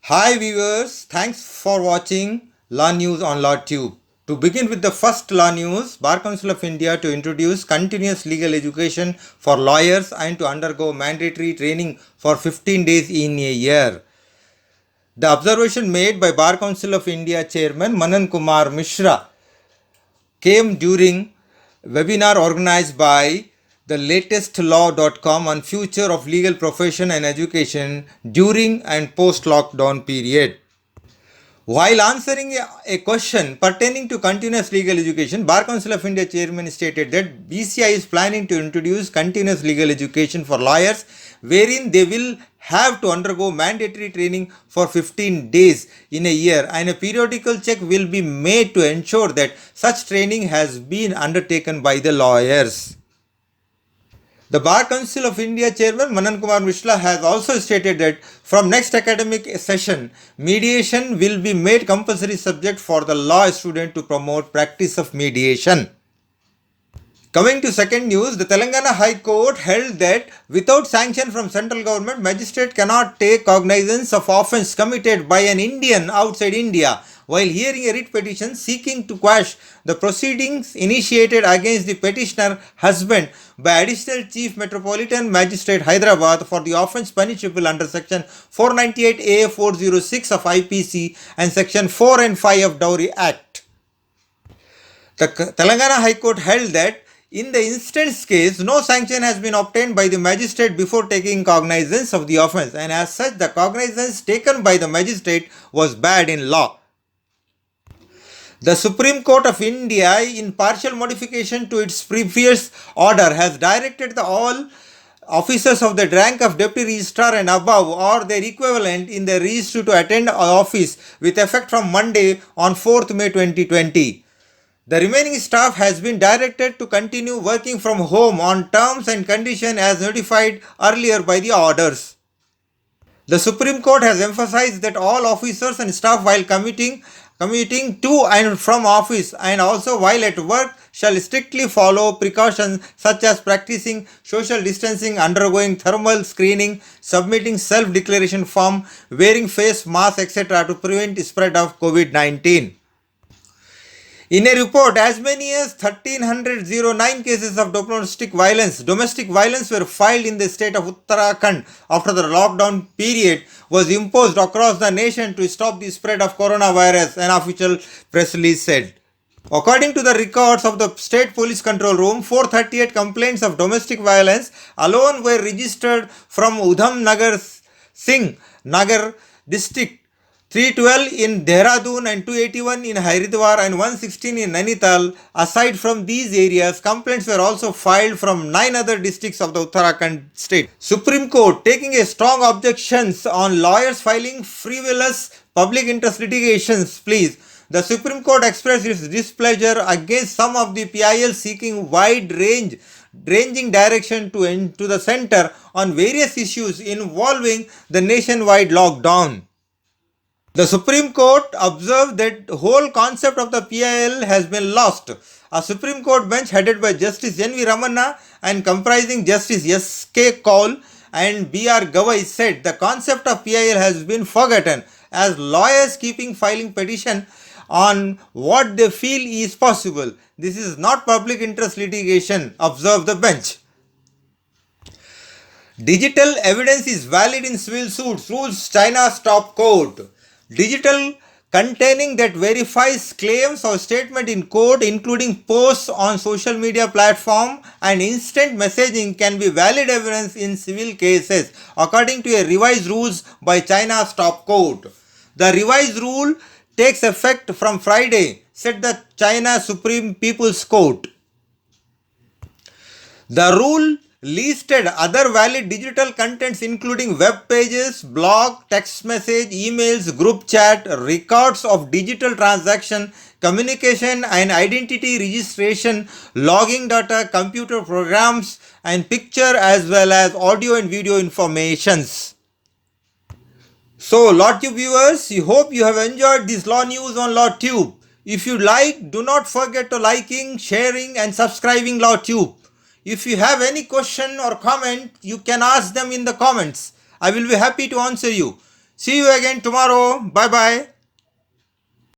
Hi viewers, thanks for watching Law News on LawTube. To begin with the first law news, Bar Council of India to introduce continuous legal education for lawyers and to undergo mandatory training for 15 days in a year. The observation made by Bar Council of India Chairman Manan Kumar Mishra came during webinar organized by the latestlaw.com on future of legal profession and education during and post lockdown period. While answering a question pertaining to continuous legal education, Bar Council of India chairman stated that BCI is planning to introduce continuous legal education for lawyers wherein they will have to undergo mandatory training for 15 days in a year and a periodical check will be made to ensure that such training has been undertaken by the lawyers. The Bar Council of India Chairman Manan Kumar Mishra has also stated that from next academic session, mediation will be made compulsory subject for the law student to promote practice of mediation. Coming to second news, the Telangana High Court held that without sanction from central government, magistrate cannot take cognizance of offence committed by an Indian outside India while hearing a writ petition seeking to quash the proceedings initiated against the petitioner husband by Additional Chief Metropolitan Magistrate Hyderabad for the offence punishable under section 498A 406 of IPC and section 4 and 5 of Dowry Act. The Telangana High Court held that in the instance case, no sanction has been obtained by the magistrate before taking cognizance of the offence, and as such, the cognizance taken by the magistrate was bad in law. The Supreme Court of India, in partial modification to its previous order, has directed all officers of the rank of Deputy Registrar and above or their equivalent in the registry to attend office with effect from Monday on 4th May 2020. The remaining staff has been directed to continue working from home on terms and conditions as notified earlier by the orders. The Supreme Court has emphasized that all officers and staff while commuting to and from office and also while at work shall strictly follow precautions such as practicing social distancing, undergoing thermal screening, submitting self-declaration form, wearing face mask, etc. to prevent spread of COVID-19. In a report, as many as 1309 cases of domestic violence were filed in the state of Uttarakhand after the lockdown period was imposed across the nation to stop the spread of coronavirus, an official press release said. According to the records of the State Police Control Room, 438 complaints of domestic violence alone were registered from Udham Nagar Singh Nagar district, 312 in Dehradun and 281 in Haridwar and 116 in Nainital. Aside from these areas, complaints were also filed from 9 other districts of the Uttarakhand state. Supreme Court taking a strong objections on lawyers filing frivolous public interest litigations pleas. The Supreme Court expressed its displeasure against some of the PIL seeking ranging direction to the center on various issues involving the nationwide lockdown. The Supreme Court observed that the whole concept of the PIL has been lost. A Supreme Court bench headed by Justice N.V. Ramana and comprising Justice S.K. Kaul and B.R. Gavai said the concept of PIL has been forgotten as lawyers keeping filing petition on what they feel is possible. This is not public interest litigation, observed the bench. Digital evidence is valid in civil suits, rules China's top court. Digital containing that verifies claims or statement in court, including posts on social media platform and instant messaging, can be valid evidence in civil cases, according to a revised rules by China's top court. The revised rule takes effect from Friday, said the China Supreme People's Court. The rule listed other valid digital contents including web pages, blog, text message, emails, group chat, records of digital transaction, communication and identity registration, logging data, computer programs and picture as well as audio and video informations. So, LawTube viewers, we hope you have enjoyed this law news on LawTube. If you like, do not forget to liking, sharing and subscribing LawTube. If you have any question or comment, you can ask them in the comments. I will be happy to answer you. See you again tomorrow. Bye bye.